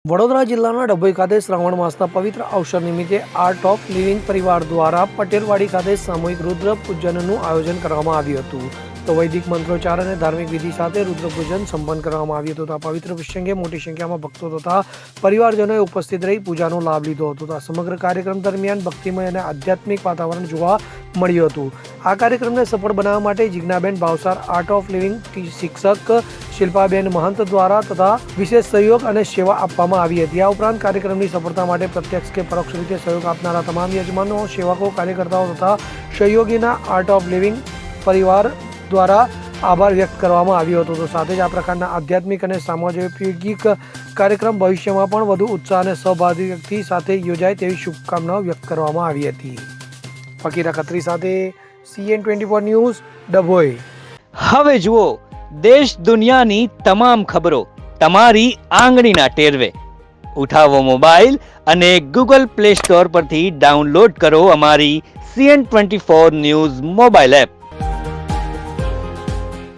વડોદરા જિલ્લાના ડભોઈ ખાતે શ્રાવણ માસના પવિત્ર અવસર નિમિત્તે આર્ટ ઓફ લિવિંગ પરિવાર દ્વારા પટેલવાડી ખાતે સામૂહિક રુદ્ર પૂજનનું આયોજન કરવામાં આવ્યું હતું. તો વૈદિક મંત્રોચ્ચાર અને ધાર્મિક વિધિ સાથે રુદ્ર પૂજન સંપન્ન કરવામાં આવ્યું હતું. આ પવિત્ર પ્રસંગે મોટી સંખ્યામાં ભક્તો તથા પરિવારજનોએ ઉપસ્થિત રહી પૂજાનો લાભ લીધો હતો. આ સમગ્ર કાર્યક્રમ દરમિયાન ભક્તિમય અને આધ્યાત્મિક વાતાવરણ જોવા મળ્યું હતું. આ કાર્યક્રમને સફળ બનાવવા માટે Jignaben Bhavsar, art of living શિક્ષક શિલ્પાબેન મહંત દ્વારા તથા વિશેષ સહયોગ અને સેવા આપવામાં આવી હતી. આ ઉપરાંત કાર્યક્રમની સફળતા માટે પ્રત્યક્ષ કે પરોક્ષ રીતે સહયોગ આપનારા તમામ યજમાનો, સેવકો, કાર્યકર્તાઓ તથા સહયોગીના આર્ટ ઓફ લિવિંગ પરિવાર દ્વારા આભાર વ્યક્ત કરવામાં આવ્યો હતો. તો સાથે જ આ પ્રકારના આધ્યાત્મિક અને સામાજિક કાર્યક્રમ ભવિષ્યમાં પણ વધુ ઉત્સાહ અને સહભાગી સાથે યોજાય તેવી શુભકામનાઓ વ્યક્ત કરવામાં આવી હતી. ફકીરા ખત્રી સાથે CN24 ન્યૂઝ, ડભોઈ. હવે જુઓ દેશ દુનિયાની તમામ ખબરો તમારી આંગળીના ટેરવે. ઉઠાવો મોબાઈલ અને Google Play Store પરથી ડાઉનલોડ કરો અમારી CN24 ન્યૂઝ મોબાઈલ એપ.